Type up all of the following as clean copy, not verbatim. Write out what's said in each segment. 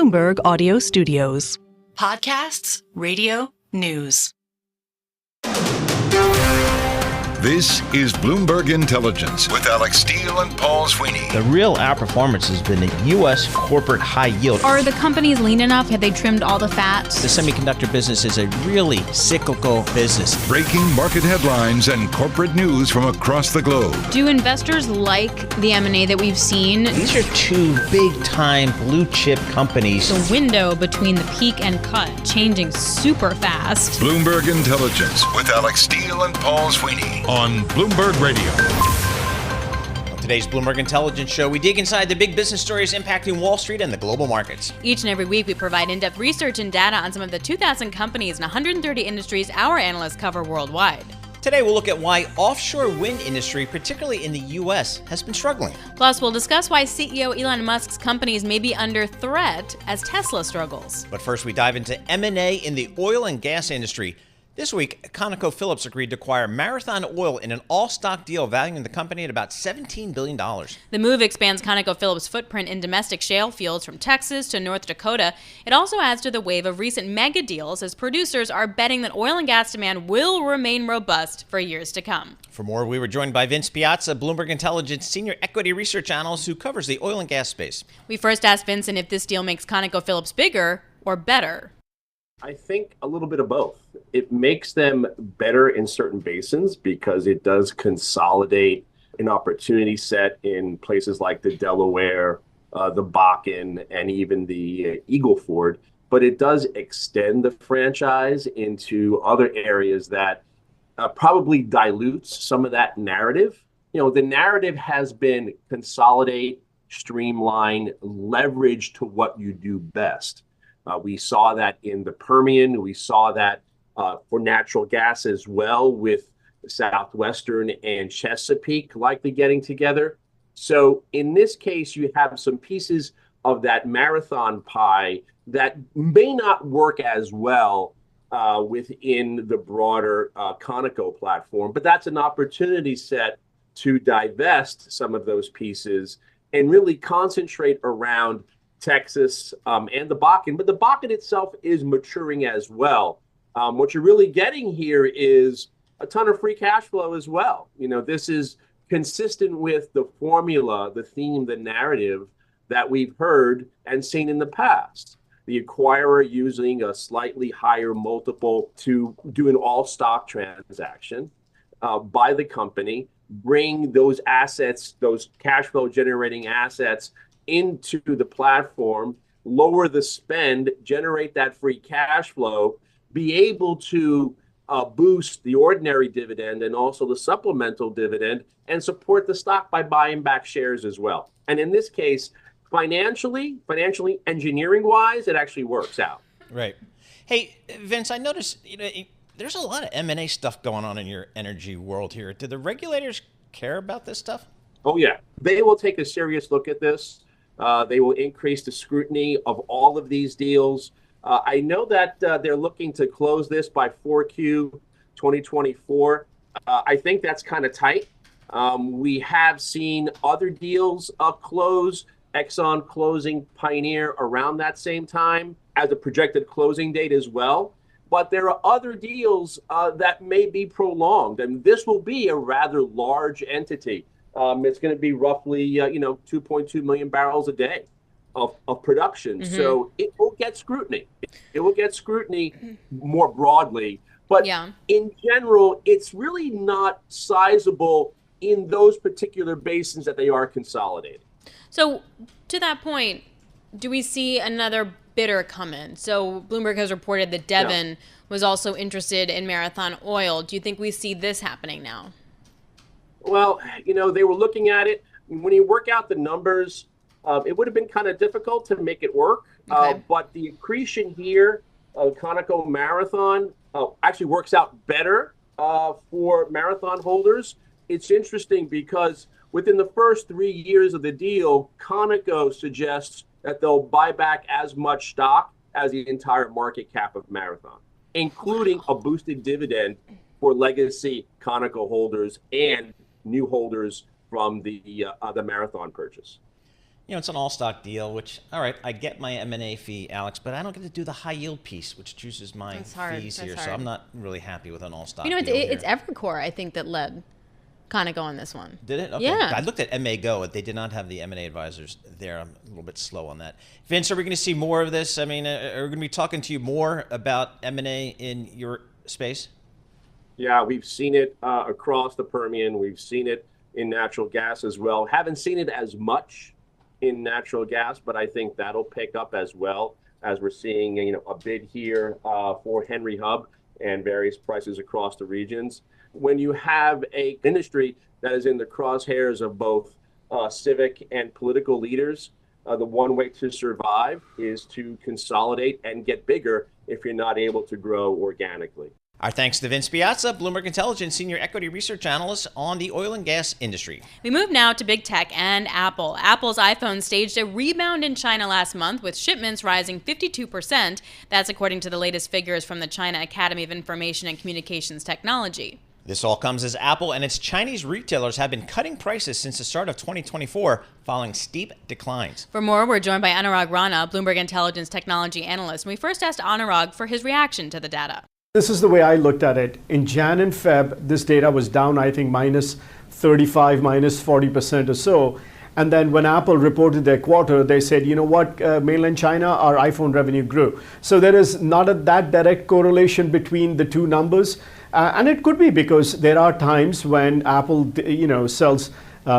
Bloomberg Audio Studios. Podcasts, radio, news. This is Bloomberg Intelligence with Alex Steele and Paul Sweeney. The real outperformance has been the U.S. corporate high yield. Are the companies lean enough? Have they trimmed all the fat? The semiconductor business is a really cyclical business. Breaking market headlines and corporate news from across the globe. Do investors like the M&A that we've seen? These are two big-time blue-chip companies. The window between the peak and cut changing super fast. Bloomberg Intelligence with Alex Steele and Paul Sweeney on Bloomberg Radio. On today's Bloomberg Intelligence Show, we dig inside the big business stories impacting Wall Street and the global markets. Each and every week, we provide in-depth research and data on some of the 2,000 companies and 130 industries our analysts cover worldwide. Today, we'll look at why offshore wind industry, particularly in the U.S., has been struggling. Plus, we'll discuss why CEO Elon Musk's companies may be under threat as Tesla struggles. But first, we dive into M&A in the oil and gas industry. This week, ConocoPhillips agreed to acquire Marathon Oil in an all-stock deal valuing the company at about $17 billion. The move expands ConocoPhillips' footprint in domestic shale fields from Texas to North Dakota. It also adds to the wave of recent mega deals as producers are betting that oil and gas demand will remain robust for years to come. For more, we were joined by Vincent Piazza, Bloomberg Intelligence Senior Equity Research Analyst who covers the oil and gas space. We first asked Vincent if this deal makes ConocoPhillips bigger or better. I think a little bit of both. It makes them better in certain basins because it does consolidate an opportunity set in places like the Delaware, the Bakken, and even the Eagle Ford. But it does extend the franchise into other areas that probably dilutes some of that narrative. You know, the narrative has been consolidate, streamline, leverage to what you do best. We saw that in the Permian. We saw that for natural gas as well, with Southwestern and Chesapeake likely getting together. So in this case, you have some pieces of that marathon pie that may not work as well within the broader Conoco platform. But that's an opportunity set to divest some of those pieces and really concentrate around Texas and the Bakken, but the Bakken itself is maturing as well. What you're really getting here is a ton of free cash flow as well. You know, this is consistent with the formula, the theme, the narrative that we've heard and seen in the past. The acquirer using a slightly higher multiple to do an all-stock transaction, buy the company, bring those assets, those cash flow generating assets into the platform, lower the spend, generate that free cash flow, be able to boost the ordinary dividend and also the supplemental dividend, and support the stock by buying back shares as well. And in this case, financially, engineering-wise, it actually works out. Right. Hey, Vince, I noticed there's a lot of M&A stuff going on in your energy world here. Do the regulators care about this stuff? Oh, yeah. They will take a serious look at this. They will increase the scrutiny of all of these deals. I know that they're looking to close this by 4Q 2024. I think that's kind of tight. We have seen other deals close, Exxon closing Pioneer around that same time as a projected closing date as well. But there are other deals that may be prolonged, and this will be a rather large entity. It's going to be roughly, 2.2 million barrels a day of production. Mm-hmm. So it will get scrutiny. It will get scrutiny more broadly. But in general, it's really not sizable in those particular basins that they are consolidating. So to that point, do we see another bidder come in? So Bloomberg has reported that Devon was also interested in Marathon Oil. Do you think we see this happening now? Well, they were looking at it. When you work out the numbers, it would have been kind of difficult to make it work. Okay. But the accretion here of Conoco Marathon actually works out better for Marathon holders. It's interesting because within the first 3 years of the deal, Conoco suggests that they'll buy back as much stock as the entire market cap of Marathon, including a boosted dividend for legacy Conoco holders and new holders from the Marathon purchase. It's an all-stock deal, which, all right, I get my M&A fee, Alex, but I don't get to do the high-yield piece, which juices my fees here. So I'm not really happy with an all-stock deal it's Evercore, I think, that led Conoco on this one. Did it? Okay. Yeah. I looked at MA Go. They did not have the M&A advisors there. I'm a little bit slow on that. Vince, are we going to see more of this? I mean, are we going to be talking to you more about M&A in your space? Yeah, we've seen it across the Permian. We've seen it in natural gas as well. Haven't seen it as much in natural gas, but I think that'll pick up as well, as we're seeing a bid here for Henry Hub and various prices across the regions. When you have an industry that is in the crosshairs of both civic and political leaders, the one way to survive is to consolidate and get bigger if you're not able to grow organically. Our thanks to Vince Piazza, Bloomberg Intelligence Senior Equity Research Analyst on the oil and gas industry. We move now to big tech and Apple. Apple's iPhone staged a rebound in China last month, with shipments rising 52%. That's according to the latest figures from the China Academy of Information and Communications Technology. This all comes as Apple and its Chinese retailers have been cutting prices since the start of 2024, following steep declines. For more, we're joined by Anurag Rana, Bloomberg Intelligence Technology Analyst. And we first asked Anurag for his reaction to the data. This is the way I looked at it. In Jan and Feb, this data was down, I think, minus 35, minus 40% or so. And then when Apple reported their quarter, they said, you know what, mainland China, our iPhone revenue grew. So there is not that direct correlation between the two numbers. And it could be because there are times when Apple, sells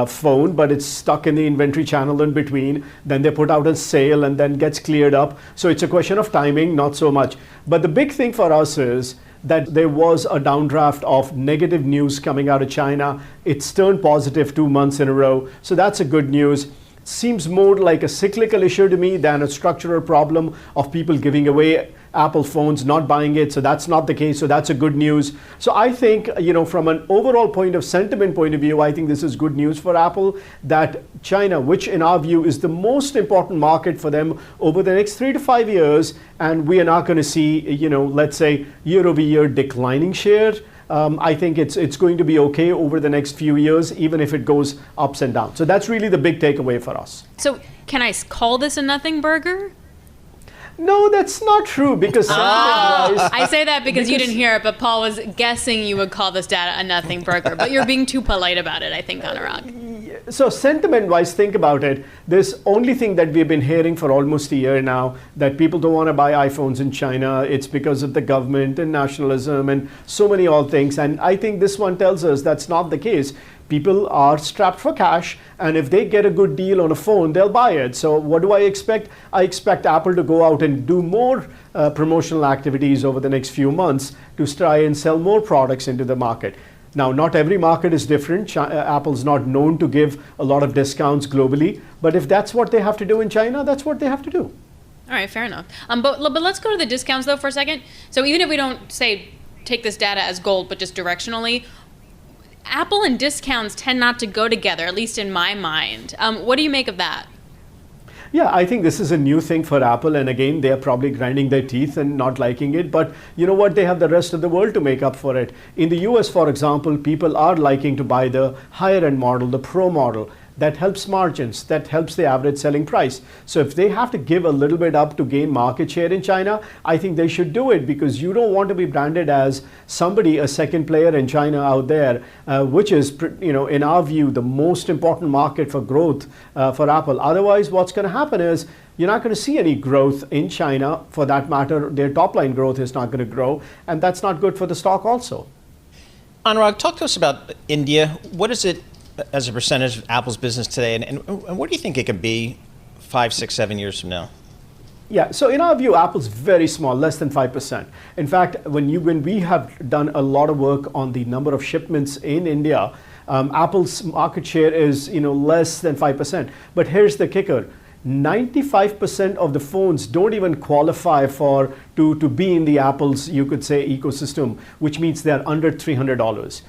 phone, but it's stuck in the inventory channel in between. Then they put out a sale and then gets cleared up. So it's a question of timing, not so much. But the big thing for us is that there was a downdraft of negative news coming out of China. It's turned positive 2 months in a row. So that's a good news. Seems more like a cyclical issue to me than a structural problem of people giving away Apple phones, not buying it. So that's not the case. So that's a good news. So I think, from an overall sentiment point of view, I think this is good news for Apple, that China, which in our view is the most important market for them over the next 3 to 5 years, and we are not going to see, let's say year over year declining share. I think it's going to be okay over the next few years, even if it goes ups and downs. So that's really the big takeaway for us. So can I call this a nothing burger? No, that's not true, because I say that because you didn't hear it, but Paul was guessing you would call this data a nothing burger. But you're being too polite about it, I think, Anurag. So sentiment-wise, think about it. This only thing that we've been hearing for almost a year now, that people don't want to buy iPhones in China. It's because of the government and nationalism and so many all things. And I think this one tells us that's not the case. People are strapped for cash, and if they get a good deal on a phone, they'll buy it. So what do I expect? I expect Apple to go out and do more promotional activities over the next few months to try and sell more products into the market. Now, not every market is different. Apple's not known to give a lot of discounts globally, but if that's what they have to do in China, that's what they have to do. All right, fair enough. But let's go to the discounts, though, for a second. So even if we don't take this data as gold, but just directionally, Apple and discounts tend not to go together, at least in my mind. What do you make of that? Yeah, I think this is a new thing for Apple. And again, they're probably grinding their teeth and not liking it. But you know what? They have the rest of the world to make up for it. In the US, for example, people are liking to buy the higher end model, the Pro model. That helps margins, that helps the average selling price. So if they have to give a little bit up to gain market share in China, I think they should do it, because you don't want to be branded as somebody, a second player in China out there, which is, in our view, the most important market for growth for Apple. Otherwise, what's going to happen is you're not going to see any growth in China. For that matter, their top line growth is not going to grow, and that's not good for the stock also. Anurag, talk to us about India. What is it as a percentage of Apple's business today, and what do you think it can be 5, 6, 7 years from now? Yeah, so in our view, Apple's very small, less than 5%. In fact, when we have done a lot of work on the number of shipments in India, Apple's market share is less than 5%. But here's the kicker. 95% of the phones don't even qualify to be in the Apple's, you could say, ecosystem, which means they're under $300.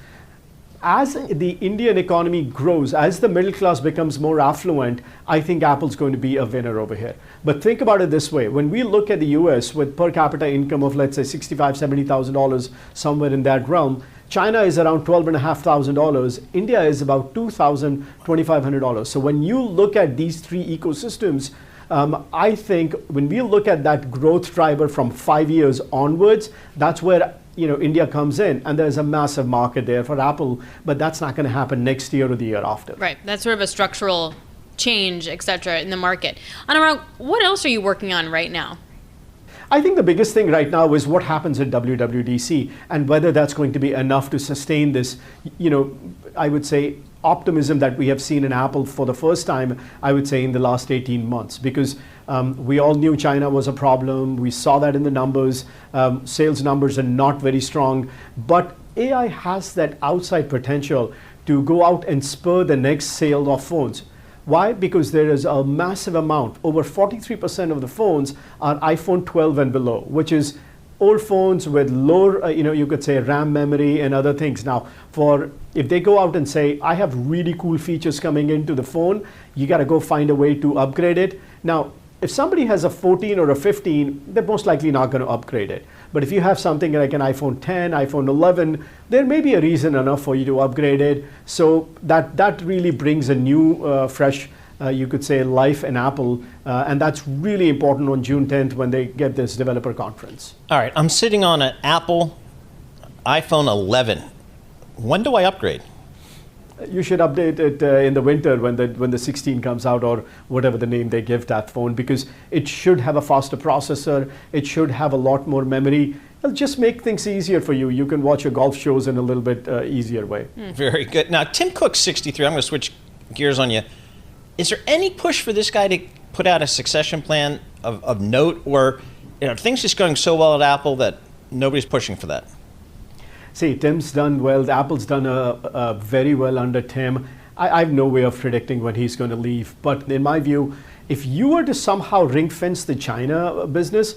As the Indian economy grows, as the middle class becomes more affluent, I think Apple's going to be a winner over here. But think about it this way. When we look at the US with per capita income of, let's say, $65,000, $70,000, somewhere in that realm, China is around $12,500. India is about $2,500. So when you look at these three ecosystems, I think when we look at that growth driver from 5 years onwards, that's where India comes in, and there's a massive market there for Apple, but that's not going to happen next year or the year after. Right. That's sort of a structural change, et cetera, in the market. Anurag, what else are you working on right now? I think the biggest thing right now is what happens at WWDC and whether that's going to be enough to sustain this, I would say, optimism that we have seen in Apple for the first time, I would say, in the last 18 months. Because we all knew China was a problem. We saw that in the numbers. Sales numbers are not very strong. But AI has that outside potential to go out and spur the next sale of phones. Why? Because there is a massive amount. Over 43% of the phones are iPhone 12 and below, which is old phones with lower, you could say RAM memory and other things. Now, if they go out and say, I have really cool features coming into the phone, you got to go find a way to upgrade it. Now, if somebody has a 14 or a 15, they're most likely not going to upgrade it. But if you have something like an iPhone 10, iPhone 11, there may be a reason enough for you to upgrade it. So that really brings a new, fresh, you could say, life in Apple. And that's really important on June 10th when they get this developer conference. All right, I'm sitting on an Apple iPhone 11. When do I upgrade? You should update it in the winter when the 16 comes out, or whatever the name they give that phone, because it should have a faster processor. It should have a lot more memory. It'll just make things easier for you. You can watch your golf shows in a little bit easier way. Very good. Now, Tim Cook, 63, I'm going to switch gears on you. Is there any push for this guy to put out a succession plan of note, or things just going so well at Apple that nobody's pushing for that? See, Tim's done well. Apple's done very well under Tim. I have no way of predicting when he's going to leave. But in my view, if you were to somehow ring fence the China business,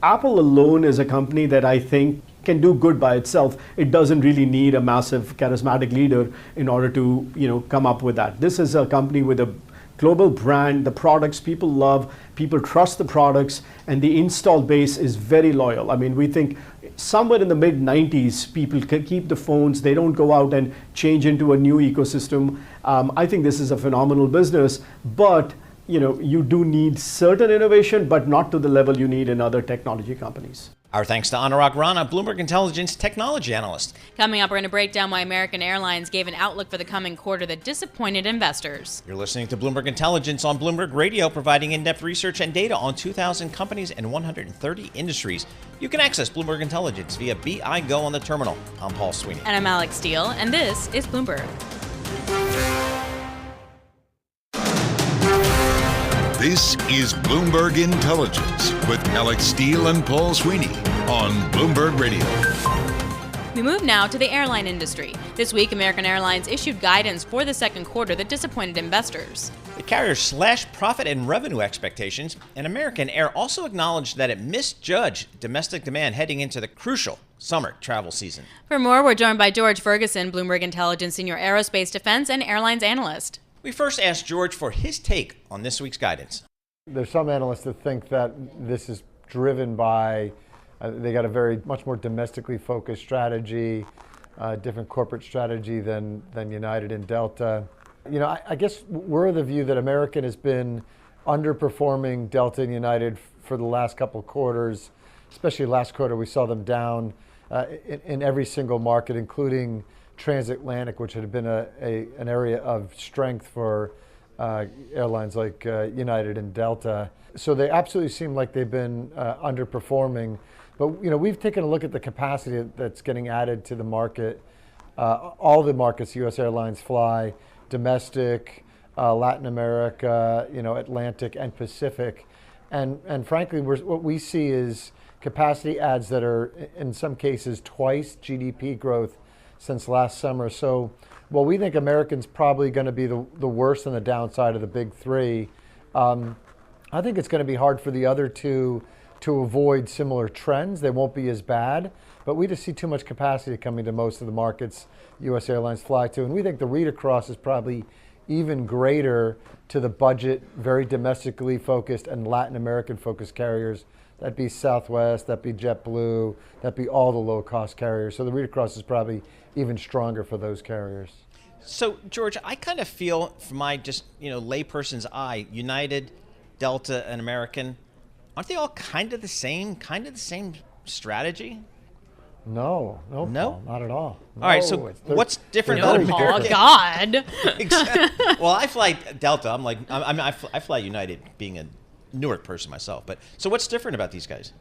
Apple alone is a company that I think can do good by itself. It doesn't really need a massive charismatic leader in order to come up with that. This is a company with a global brand. The products people love, people trust the products, and the install base is very loyal. I mean, we think somewhere in the mid-90s, people can keep the phones. They don't go out and change into a new ecosystem. I think this is a phenomenal business, but you do need certain innovation, but not to the level you need in other technology companies. Our thanks to Anurag Rana, Bloomberg Intelligence Technology Analyst. Coming up, we're going to break down why American Airlines gave an outlook for the coming quarter that disappointed investors. You're listening to Bloomberg Intelligence on Bloomberg Radio, providing in-depth research and data on 2,000 companies and 130 industries. You can access Bloomberg Intelligence via BI Go on the terminal. I'm Paul Sweeney. And I'm Alex Steele, and this is Bloomberg. This is Bloomberg Intelligence with Alex Steele and Paul Sweeney on Bloomberg Radio. We move now to the airline industry. This week, American Airlines issued guidance for the second quarter that disappointed investors. The carrier slashed profit and revenue expectations, and American Air also acknowledged that it misjudged domestic demand heading into the crucial summer travel season. For more, we're joined by George Ferguson, Bloomberg Intelligence Senior Aerospace, Defense, and Airlines Analyst. We first asked George for his take on this week's guidance. There's some analysts that think that this is driven by, they got a much more domestically focused strategy, different corporate strategy than United and Delta. I guess we're of the view that American has been underperforming Delta and United for the last couple of quarters, especially last quarter. We saw them down in every single market, including transatlantic, which had been an area of strength for airlines like United and Delta. So they absolutely seem like they've been underperforming. But we've taken a look at the capacity that's getting added to the market. All the markets U.S. airlines fly, domestic, Latin America, Atlantic and Pacific. And frankly, what we see is capacity adds that are in some cases twice GDP growth since last summer. So while we think American's probably going to be the worst on the downside of the big three, I think it's going to be hard for the other two to avoid similar trends. They won't be as bad, but we just see too much capacity coming to most of the markets U.S. airlines fly to. And we think the read across is probably even greater to the budget, very domestically focused and Latin American focused carriers That'd be Southwest, that'd be JetBlue, that'd be all the low-cost carriers. So the read-across is probably even stronger for those carriers. So, George, I kind of feel, from my just layperson's eye, United, Delta, and American, aren't they all kind of the same strategy? No, Paul, not at all. No, all right, so what's different No, about Paul, God. Well, I fly Delta. I fly United, being a Newark person myself. But so what's different about these guys?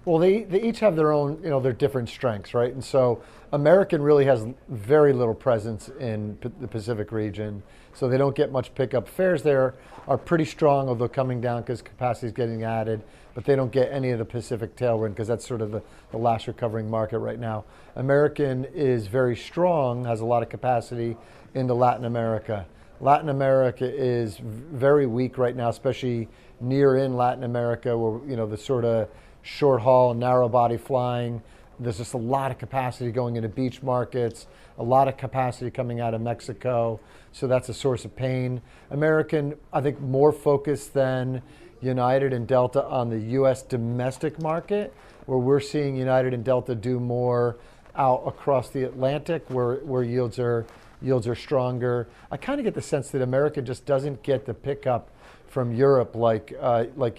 Well, they each have their own, their different strengths, right? And so American really has very little presence in the Pacific region, so they don't get much pickup. Fares there are pretty strong, although coming down because capacity is getting added, but they don't get any of the Pacific tailwind because that's sort of the last recovering market right now. American is very strong, has a lot of capacity into Latin America. Latin America is very weak right now, especially near in Latin America, where the sort of short haul, narrow body flying. There's just a lot of capacity going into beach markets, a lot of capacity coming out of Mexico. So that's a source of pain. American, I think, more focused than United and Delta on the U.S. domestic market, where we're seeing United and Delta do more out across the Atlantic, where yields are stronger. I kind of get the sense that American just doesn't get the pickup from Europe like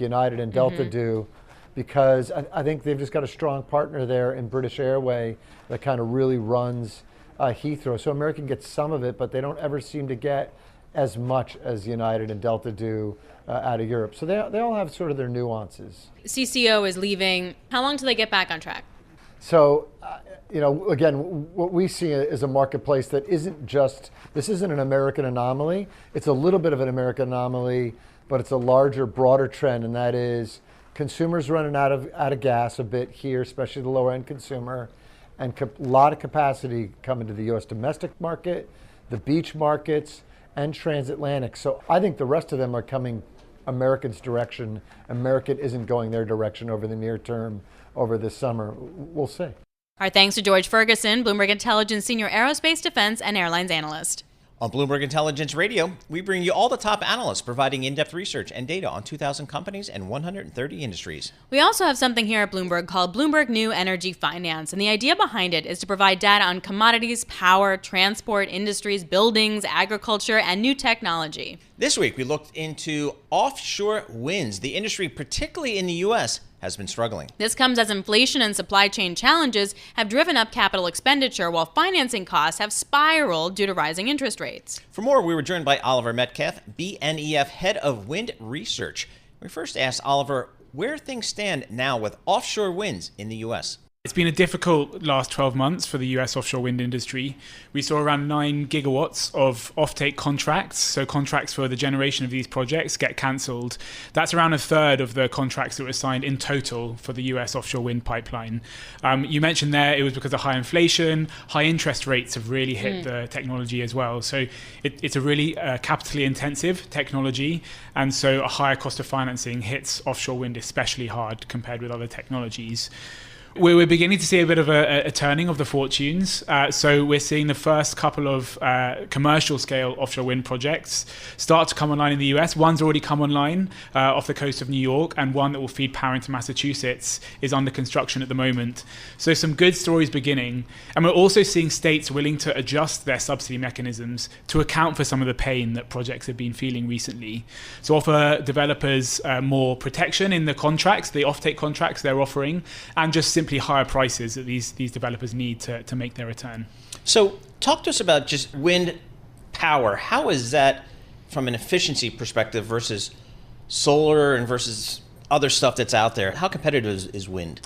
United and Delta do, because I think they've just got a strong partner there in British Airways that kind of really runs Heathrow. So American gets some of it, but they don't ever seem to get as much as United and Delta do out of Europe. So they all have sort of their nuances. CCO is leaving. How long till they get back on track? So, again, what we see is a marketplace that this isn't an American anomaly. It's a little bit of an American anomaly, but it's a larger, broader trend, and that is consumers running out of gas a bit here, especially the lower end consumer, and a lot of capacity coming to the U.S. domestic market, the beach markets, and transatlantic. So I think the rest of them are coming American's direction. American isn't going their direction over the near term, over this summer. We'll see. Our thanks to George Ferguson, Bloomberg Intelligence Senior Aerospace, Defense, and Airlines Analyst. On Bloomberg Intelligence Radio, we bring you all the top analysts providing in-depth research and data on 2,000 companies and 130 industries. We also have something here at Bloomberg called Bloomberg New Energy Finance, and the idea behind it is to provide data on commodities, power, transport, industries, buildings, agriculture, and new technology. This week, we looked into offshore winds. The industry, particularly in the U.S., has been struggling. This comes as inflation and supply chain challenges have driven up capital expenditure, while financing costs have spiraled due to rising interest rates. For more, we were joined by Oliver Metcalfe, BNEF Head of Wind Research. We first asked Oliver where things stand now with offshore winds in the U.S. It's been a difficult last 12 months for the US offshore wind industry. We saw around 9 gigawatts of offtake contracts, so contracts for the generation of these projects, get cancelled. That's around a third of the contracts that were signed in total for the US offshore wind pipeline. You mentioned there it was because of high inflation, high interest rates have really hit the technology as well. So it's a really capitally intensive technology, and so a higher cost of financing hits offshore wind especially hard compared with other technologies. We're beginning to see a bit of a turning of the fortunes. So we're seeing the first couple of commercial scale offshore wind projects start to come online in the US. One's already come online off the coast of New York, and one that will feed power into Massachusetts is under construction at the moment. So some good stories beginning. And we're also seeing states willing to adjust their subsidy mechanisms to account for some of the pain that projects have been feeling recently. So offer developers more protection in the contracts, the offtake contracts they're offering, and just simply higher prices that these developers need to make their return. So talk to us about just wind power. How is that from an efficiency perspective versus solar and versus other stuff that's out there? How competitive is wind?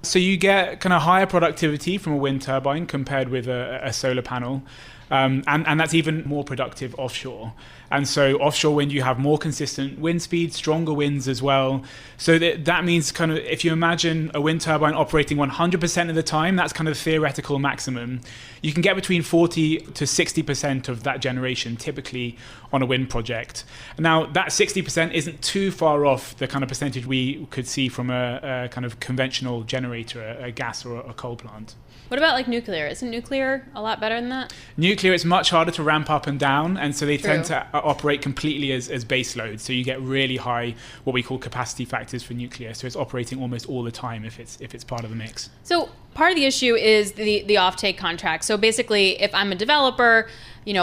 So you get kind of higher productivity from a wind turbine compared with a solar panel. And that's even more productive offshore. And so offshore wind, you have more consistent wind speed, stronger winds as well. So that means kind of, if you imagine a wind turbine operating 100% of the time, that's kind of the theoretical maximum. You can get between 40 to 60% of that generation typically on a wind project. Now, that 60% isn't too far off the kind of percentage we could see from a kind of conventional generator, a gas or a coal plant. What about like nuclear? Isn't nuclear a lot better than that? Nuclear nuclear, it's much harder to ramp up and down, and so they tend to operate completely as base load. So you get really high, what we call capacity factors for nuclear. So it's operating almost all the time if it's part of the mix. So part of the issue is the offtake contract. So basically, if I'm a developer,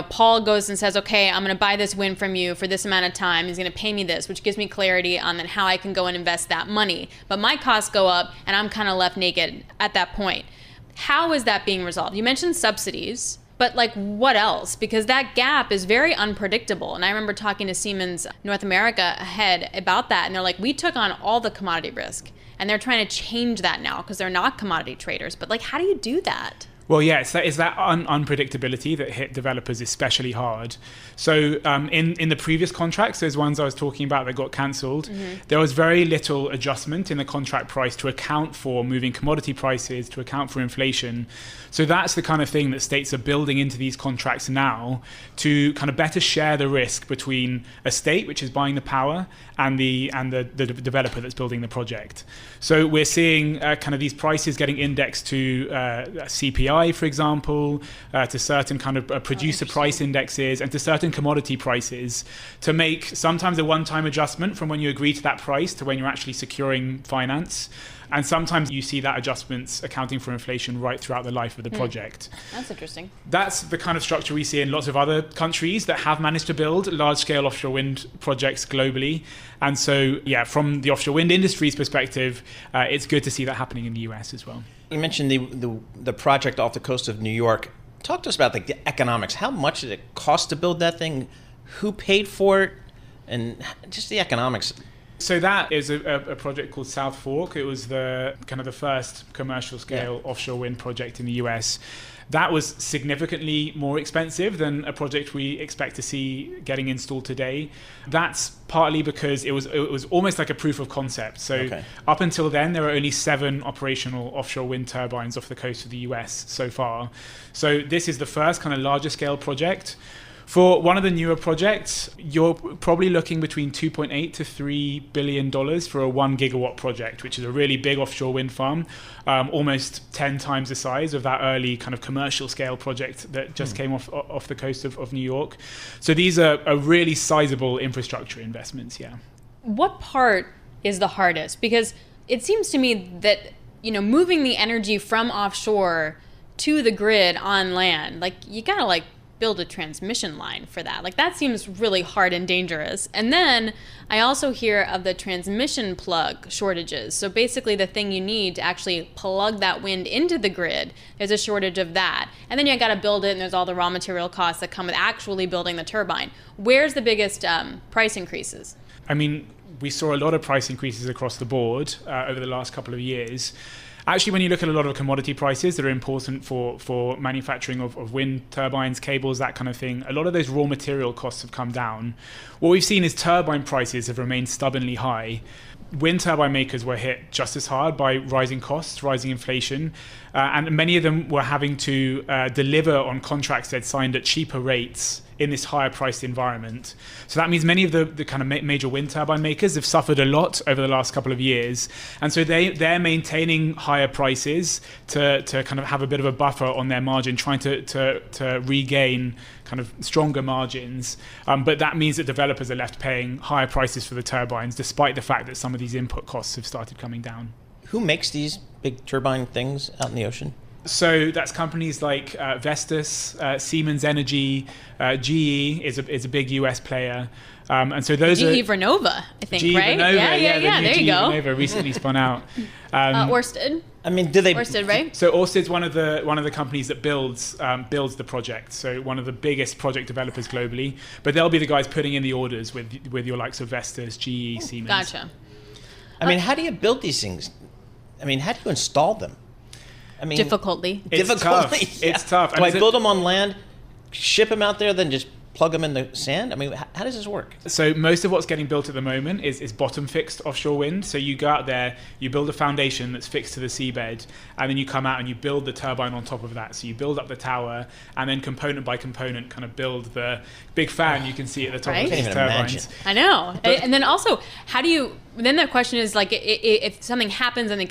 Paul goes and says, okay, I'm going to buy this wind from you for this amount of time. He's going to pay me this, which gives me clarity on then how I can go and invest that money. But my costs go up, and I'm kind of left naked at that point. How is that being resolved? You mentioned subsidies, but what else? Because that gap is very unpredictable. And I remember talking to Siemens North America ahead about that, and they're like, we took on all the commodity risk, and they're trying to change that now because they're not commodity traders. But how do you do that? Well, yeah, it's that unpredictability that hit developers especially hard. So in the previous contracts, those ones I was talking about that got cancelled, there was very little adjustment in the contract price to account for moving commodity prices, to account for inflation. So that's the kind of thing that states are building into these contracts now to kind of better share the risk between a state, which is buying the power, and the developer that's building the project. So we're seeing kind of these prices getting indexed to CPI, for example, to certain kind of producer price indexes, and to certain commodity prices, to make sometimes a one-time adjustment from when you agree to that price to when you're actually securing finance. And sometimes you see that adjustments accounting for inflation right throughout the life of the project. That's interesting. That's the kind of structure we see in lots of other countries that have managed to build large-scale offshore wind projects globally. And so, yeah, from the offshore wind industry's perspective, it's good to see that happening in the US as well. You mentioned the project off the coast of New York. Talk to us about the economics. How much did it cost to build that thing? Who paid for it? And just the economics. So that is a project called South Fork. It was the first commercial scale offshore wind project in the US. That was significantly more expensive than a project we expect to see getting installed today. That's partly because it was almost like a proof of concept. So up until then, there were only 7 operational offshore wind turbines off the coast of the US so far. So this is the first kind of larger scale project. For one of the newer projects, you're probably looking between $2.8 to $3 billion for a 1 gigawatt project, which is a really big offshore wind farm, almost 10 times the size of that early kind of commercial scale project that just came off the coast of New York. So these are really sizable infrastructure investments, yeah. What part is the hardest? Because it seems to me that, moving the energy from offshore to the grid on land, you gotta build a transmission line for that. That seems really hard and dangerous. And then I also hear of the transmission plug shortages. So basically the thing you need to actually plug that wind into the grid, there's a shortage of that. And then you got to build it, and there's all the raw material costs that come with actually building the turbine. Where's the biggest price increases? I mean, we saw a lot of price increases across the board over the last couple of years. Actually, when you look at a lot of commodity prices that are important for manufacturing of wind turbines, cables, that kind of thing, a lot of those raw material costs have come down. What we've seen is turbine prices have remained stubbornly high. Wind turbine makers were hit just as hard by rising costs, rising inflation, and many of them were having to deliver on contracts they'd signed at cheaper rates in this higher priced environment. So that means many of the kind of major wind turbine makers have suffered a lot over the last couple of years. And so they're maintaining higher prices to kind of have a bit of a buffer on their margin, trying to regain kind of stronger margins. But that means that developers are left paying higher prices for the turbines, despite the fact that some of these input costs have started coming down. Who makes these big turbine things out in the ocean? So that's companies like Vestas, Siemens Energy, GE is a big US player. And so those are... GE Vernova, I think, GE right? Vernova, Yeah, there GE you go. Vernova recently spun out. Ørsted. I mean, do they... Ørsted, right? So Ørsted's one of the companies that builds the project. So one of the biggest project developers globally. But they'll be the guys putting in the orders with your likes of Vestas, GE, Siemens. Gotcha. I mean, how do you build these things? I mean, how do you install them? I mean, Difficultly. It's tough. Yeah. It's tough. Do I build them on land, ship them out there, then just plug them in the sand? I mean, how does this work? So most of what's getting built at the moment is bottom fixed offshore wind. So you go out there, you build a foundation that's fixed to the seabed, and then you come out and you build the turbine on top of that. So you build up the tower, and then component by component kind of build the big fan you can see at the top of these turbines. I know. And then also, then the question is, like, if something happens and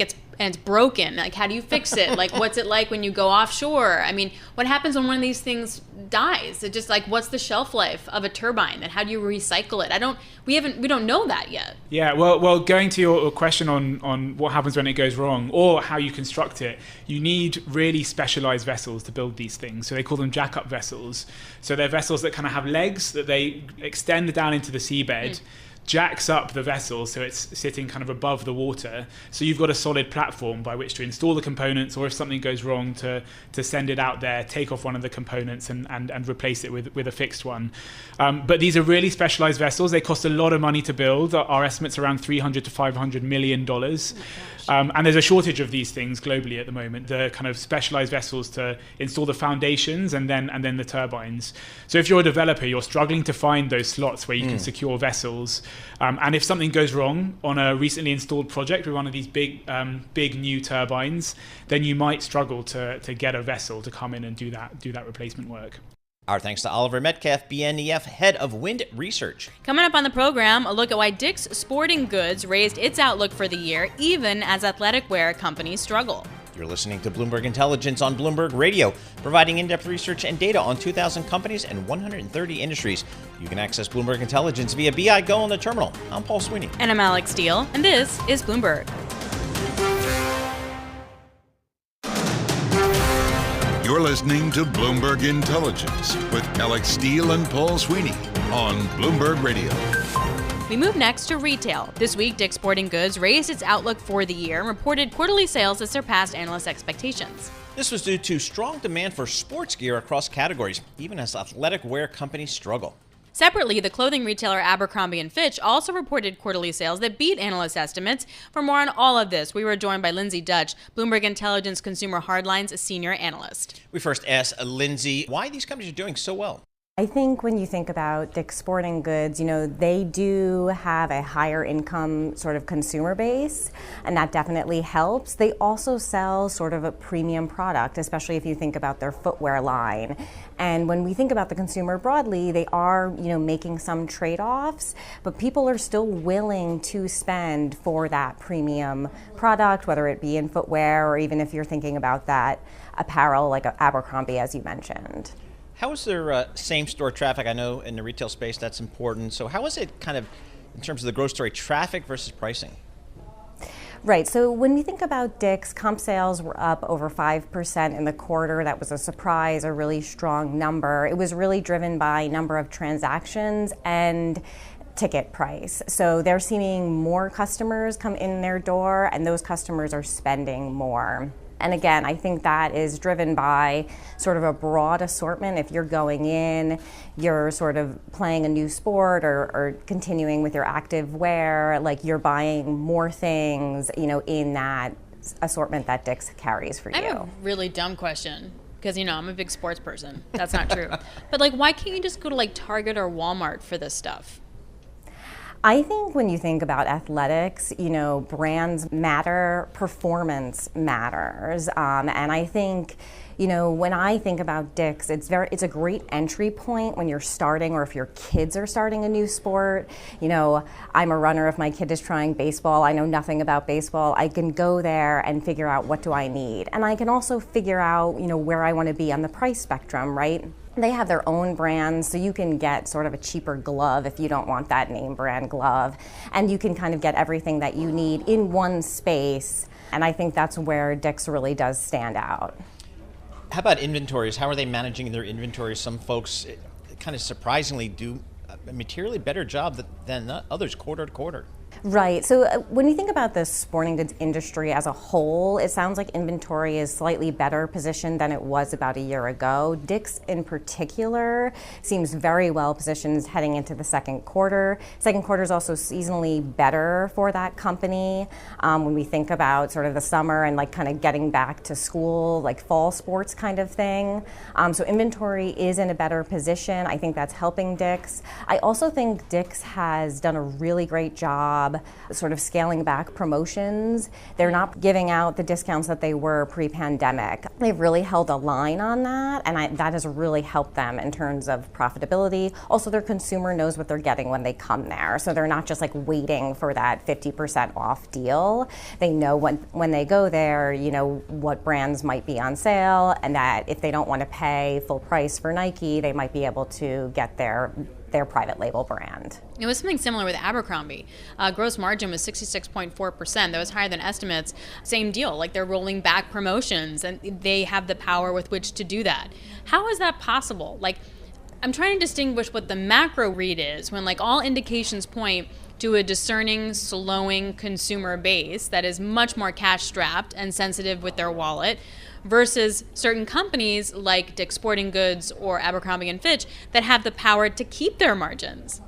it's broken, like, how do you fix it? Like, what's it like when you go offshore? I mean, what happens when one of these things dies? It just like, what's the shelf life of a turbine, and how do you recycle it? We don't know that yet. Yeah, well, going to your question on what happens when it goes wrong or how you construct it, you need really specialized vessels to build these things. So they call them jack-up vessels. So they're vessels that kind of have legs that they extend down into the seabed, jacks up the vessel so it's sitting kind of above the water, so you've got a solid platform by which to install the components, or if something goes wrong to send it out there, take off one of the components and replace it with a fixed one. But these are really specialized vessels. They cost a lot of money to build. Our estimates are around $300 to $500 million. And there's a shortage of these things globally at the moment, the kind of specialized vessels to install the foundations and then the turbines. So if you're a developer, you're struggling to find those slots where you can secure vessels. And if something goes wrong on a recently installed project with one of these big new turbines, then you might struggle to get a vessel to come in and do that replacement work. Our thanks to Oliver Metcalfe, BNEF Head of Wind Research. Coming up on the program, a look at why Dick's Sporting Goods raised its outlook for the year, even as athletic wear companies struggle. You're listening to Bloomberg Intelligence on Bloomberg Radio, providing in-depth research and data on 2,000 companies and 130 industries. You can access Bloomberg Intelligence via BI Go on the terminal. I'm Paul Sweeney. And I'm Alex Steele, and this is Bloomberg. You're listening to Bloomberg Intelligence with Alex Steele and Paul Sweeney on Bloomberg Radio. We move next to retail. This week, Dick's Sporting Goods raised its outlook for the year and reported quarterly sales that surpassed analyst expectations. This was due to strong demand for sports gear across categories, even as athletic wear companies struggle. Separately, the clothing retailer Abercrombie & Fitch also reported quarterly sales that beat analyst estimates. For more on all of this, we were joined by Lindsay Dutch, Bloomberg Intelligence Consumer Hardlines Senior Analyst. We first asked Lindsay why these companies are doing so well. I think when you think about Dick's Sporting Goods, they do have a higher income sort of consumer base, and that definitely helps. They also sell sort of a premium product, especially if you think about their footwear line. And when we think about the consumer broadly, they are, making some trade-offs, but people are still willing to spend for that premium product, whether it be in footwear or even if you're thinking about that apparel like Abercrombie, as you mentioned. How is their same-store traffic? I know in the retail space that's important. So how is it kind of in terms of the growth story, traffic versus pricing? Right, so when we think about Dick's, comp sales were up over 5% in the quarter. That was a surprise, a really strong number. It was really driven by number of transactions and ticket price. So they're seeing more customers come in their door, and those customers are spending more. And again, I think that is driven by sort of a broad assortment. If you're going in, you're sort of playing a new sport or continuing with your active wear, like you're buying more things, in that assortment that Dick's carries for you. I have a really dumb question, because, I'm a big sports person. That's not true. But why can't you just go to Target or Walmart for this stuff? I think when you think about athletics, brands matter, performance matters. And I think, when I think about Dick's, it's a great entry point when you're starting, or if your kids are starting a new sport. I'm a runner. If my kid is trying baseball, I know nothing about baseball. I can go there and figure out what do I need. And I can also figure out, where I want to be on the price spectrum, right? They have their own brands, so you can get sort of a cheaper glove if you don't want that name brand glove. And you can kind of get everything that you need in one space. And I think that's where Dick's really does stand out. How about inventories? How are they managing their inventories? Some folks kind of surprisingly do a materially better job than others quarter to quarter. Right. So when you think about the sporting goods industry as a whole, it sounds like inventory is slightly better positioned than it was about a year ago. Dick's in particular seems very well positioned heading into the second quarter. Second quarter is also seasonally better for that company when we think about sort of the summer and kind of getting back to school, fall sports kind of thing. So inventory is in a better position. I think that's helping Dick's. I also think Dick's has done a really great job job sort of scaling back promotions. They're not giving out the discounts that they were pre-pandemic. They've really held a line on that, and that has really helped them in terms of profitability. Also, their consumer knows what they're getting when they come there, so they're not just like waiting for that 50% off deal. They know when they go there, you know, what brands might be on sale, and that if they don't want to pay full price for Nike, they might be able to get their private label brand. It was something similar with Abercrombie. Gross margin was 66.4%. That was higher than estimates. Same deal, like they're rolling back promotions and they have the power with which to do that. How is that possible? Like, I'm trying to distinguish what the macro read is when like all indications point to a discerning, slowing consumer base that is much more cash strapped and sensitive with their wallet, versus certain companies like Dick's Sporting Goods or Abercrombie & Fitch that have the power to keep their margins.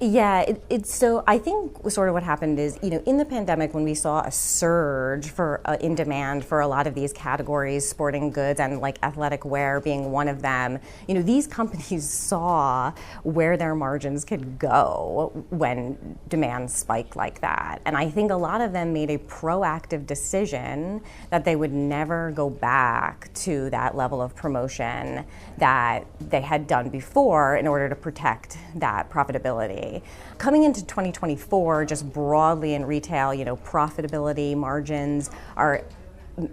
Yeah, it's so I think sort of what happened is, you know, in the pandemic when we saw a surge in demand for a lot of these categories, sporting goods and like athletic wear being one of them, you know, these companies saw where their margins could go when demand spiked like that. And I think a lot of them made a proactive decision that they would never go back to that level of promotion that they had done before in order to protect that profitability. Coming into 2024, just broadly in retail, you know, profitability margins are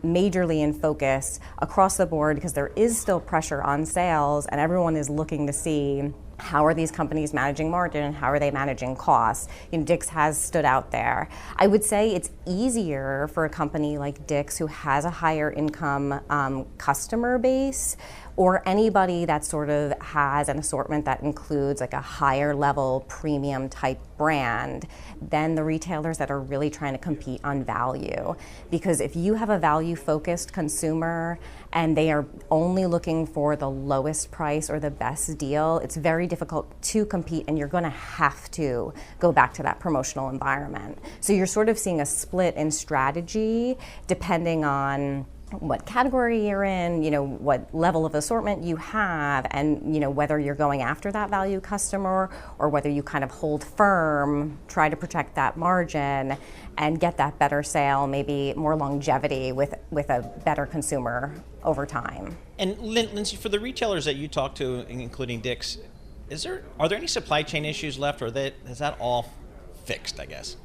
majorly in focus across the board because there is still pressure on sales and everyone is looking to see how are these companies managing margin and how are they managing costs. You know, Dick's has stood out there. I would say it's easier for a company like Dick's who has a higher income customer base, or anybody that sort of has an assortment that includes like a higher level premium type brand than the retailers that are really trying to compete on value. Because if you have a value focused consumer and they are only looking for the lowest price or the best deal, it's very difficult to compete and you're gonna have to go back to that promotional environment. So you're sort of seeing a split in strategy depending on what category you're in, you know, what level of assortment you have, and you know whether you're going after that value customer or whether you kind of hold firm, try to protect that margin and get that better sale, maybe more longevity with a better consumer over time. And Lindsay, for the retailers that you talk to, including Dick's, are there any supply chain issues left, or is that all fixed, I guess?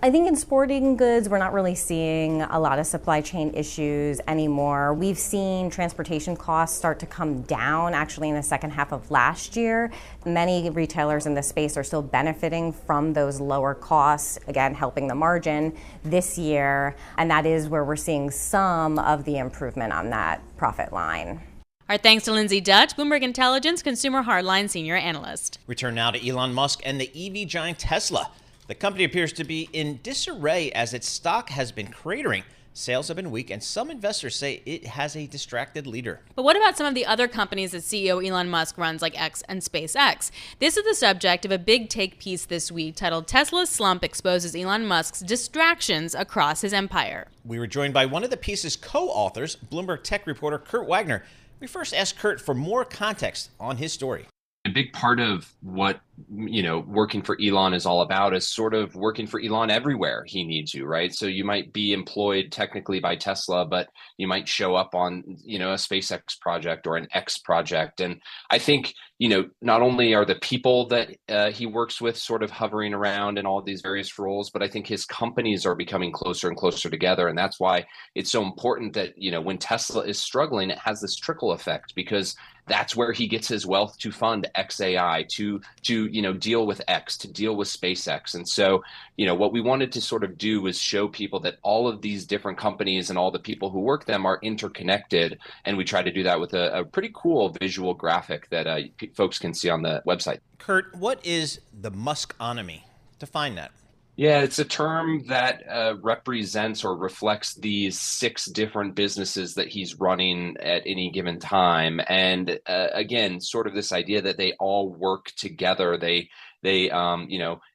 I think in sporting goods, we're not really seeing a lot of supply chain issues anymore. We've seen transportation costs start to come down actually in the second half of last year. Many retailers in this space are still benefiting from those lower costs, again, helping the margin this year. And that is where we're seeing some of the improvement on that profit line. Our thanks to Lindsay Dutch, Bloomberg Intelligence Consumer Hardlines Senior Analyst. Return now to Elon Musk and the EV giant Tesla. The company appears to be in disarray as its stock has been cratering. Sales have been weak, and some investors say it has a distracted leader. But what about some of the other companies that CEO Elon Musk runs, like X and SpaceX? This is the subject of a big take piece this week titled "Tesla's Slump Exposes Elon Musk's Distractions Across His Empire." We were joined by one of the piece's co-authors, Bloomberg Tech Reporter Kurt Wagner. We first asked Kurt for more context on his story. A big part of what, you know, working for Elon is all about is sort of working for Elon everywhere he needs you, right? So you might be employed technically by Tesla, but you might show up on, you know, a SpaceX project or an X project. And I think, you know, not only are the people that he works with sort of hovering around in all of these various roles, but I think his companies are becoming closer and closer together. And that's why it's so important that, you know, when Tesla is struggling, it has this trickle effect, because that's where he gets his wealth to fund XAI, to you know, deal with X, to deal with SpaceX. And so, you know, what we wanted to sort of do was show people that all of these different companies and all the people who work them are interconnected. And we try to do that with a pretty cool visual graphic that folks can see on the website. Kurt, what is the Muskonomy? Define that. Yeah, it's a term that represents or reflects these 6 different businesses that he's running at any given time. And again, sort of this idea that they all work together. They They,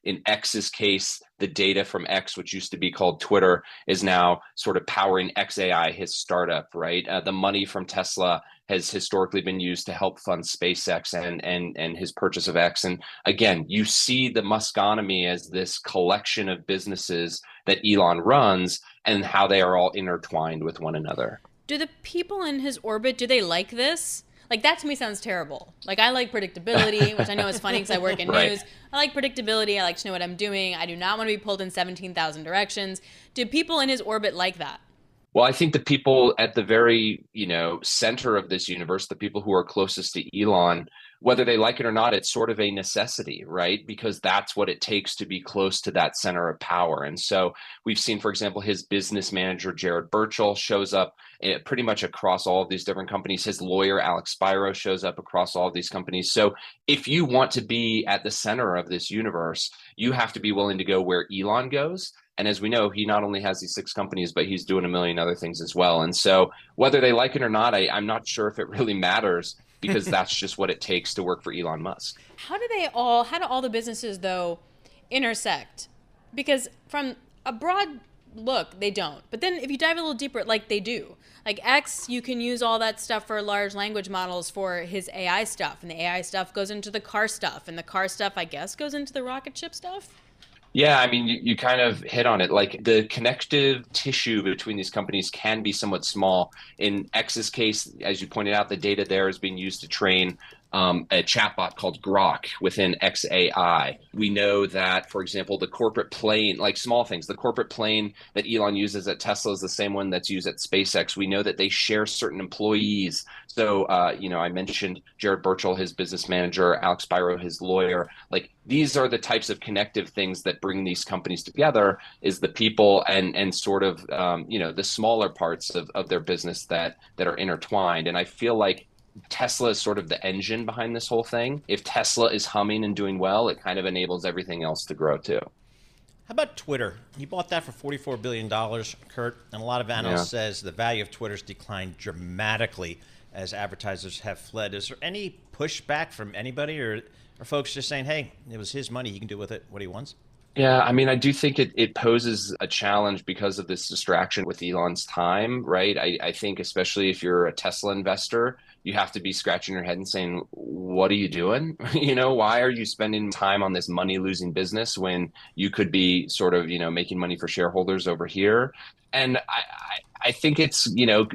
in X's case, the data from X, which used to be called Twitter, is now sort of powering XAI, his startup, right? The money from Tesla has historically been used to help fund SpaceX and his purchase of X. And again, you see the Muskonomy as this collection of businesses that Elon runs and how they are all intertwined with one another. Do the people in his orbit, do they like this? Like, that to me sounds terrible. Like, I like predictability, which I know is funny because I work in Right. news. I like predictability. I like to know what I'm doing. I do not want to be pulled in 17,000 directions. Do people in his orbit like that? Well, I think the people at the very, center of this universe, the people who are closest to Elon, whether they like it or not, it's sort of a necessity, right? Because that's what it takes to be close to that center of power. And so we've seen, for example, his business manager, Jared Birchall, shows up pretty much across all of these different companies. His lawyer, Alex Spiro, shows up across all of these companies. So if you want to be at the center of this universe, you have to be willing to go where Elon goes. And as we know, he not only has these 6 companies, but he's doing a million other things as well. And so whether they like it or not, I'm not sure if it really matters, because that's just what it takes to work for Elon Musk. How do all the businesses, though, intersect? Because from a broad look, they don't. But then if you dive a little deeper, like they do. Like X, you can use all that stuff for large language models for his AI stuff. And the AI stuff goes into the car stuff. And the car stuff, I guess, goes into the rocket ship stuff. Yeah, I mean, you kind of hit on it. Like, the connective tissue between these companies can be somewhat small. In X's case, as you pointed out, the data there is being used to train a chatbot called Grok within XAI. We know that, for example, the corporate plane, like small things, the corporate plane that Elon uses at Tesla is the same one that's used at SpaceX. We know that they share certain employees. So, I mentioned Jared Birchall, his business manager, Alex Spiro, his lawyer. Like, these are the types of connective things that bring these companies together, is the people and sort of, the smaller parts of their business that are intertwined. And I feel like Tesla is sort of the engine behind this whole thing. If Tesla is humming and doing well, it kind of enables everything else to grow too. How about Twitter? He bought that for $44 billion, Kurt, and a lot of analysts says the value of Twitter's declined dramatically as advertisers have fled. Is there any pushback from anybody, or are folks just saying, hey, it was his money, he can do with it what he wants? Yeah, I mean, I do think it poses a challenge because of this distraction with Elon's time, right? I think especially if you're a Tesla investor, you have to be scratching your head and saying, what are you doing? Why are you spending time on this money-losing business when you could be sort of, making money for shareholders over here? And I think it's,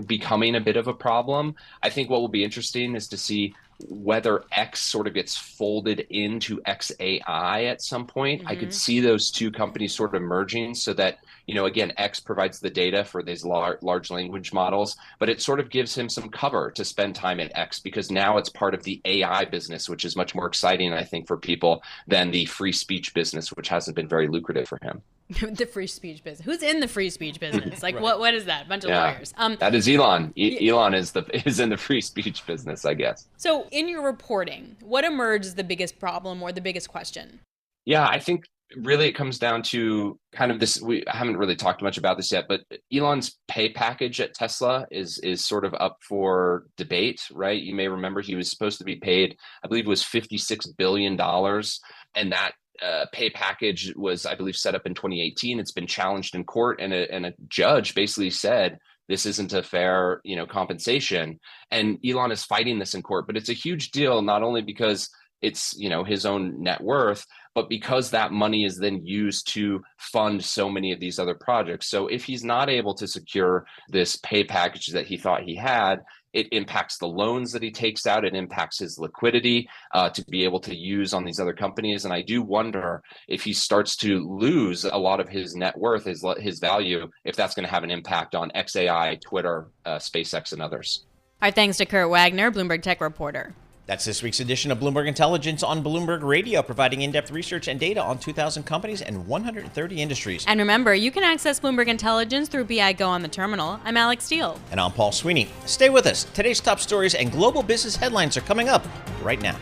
becoming a bit of a problem. I think what will be interesting is to see whether X sort of gets folded into XAI at some point. I could see those two companies sort of merging so that, again, X provides the data for these large language models, but it sort of gives him some cover to spend time at X, because now it's part of the AI business, which is much more exciting, I think, for people than the free speech business, which hasn't been very lucrative for him. The free speech business. Who's in the free speech business? Like, right. What is that? A bunch of lawyers. That is Elon. Elon is in the free speech business, I guess. So in your reporting, what emerged as the biggest problem or the biggest question? Yeah, I think really it comes down to kind of this. We haven't really talked much about this yet, but Elon's pay package at Tesla is sort of up for debate, right? You may remember he was supposed to be paid, I believe it was $56 billion. And that pay package was, I believe, set up in 2018. It's been challenged in court, and a judge basically said this isn't a fair, compensation. And Elon is fighting this in court, but it's a huge deal, not only because it's, his own net worth, but because that money is then used to fund so many of these other projects. So if he's not able to secure this pay package that he thought he had, it impacts the loans that he takes out. It impacts his liquidity to be able to use on these other companies. And I do wonder if he starts to lose a lot of his net worth, his value, if that's going to have an impact on XAI, Twitter, SpaceX, and others. Our thanks to Kurt Wagner, Bloomberg Tech Reporter. That's this week's edition of Bloomberg Intelligence on Bloomberg Radio, providing in-depth research and data on 2,000 companies and 130 industries. And remember, you can access Bloomberg Intelligence through BI Go on the terminal. I'm Alex Steele. And I'm Paul Sweeney. Stay with us. Today's top stories and global business headlines are coming up right now.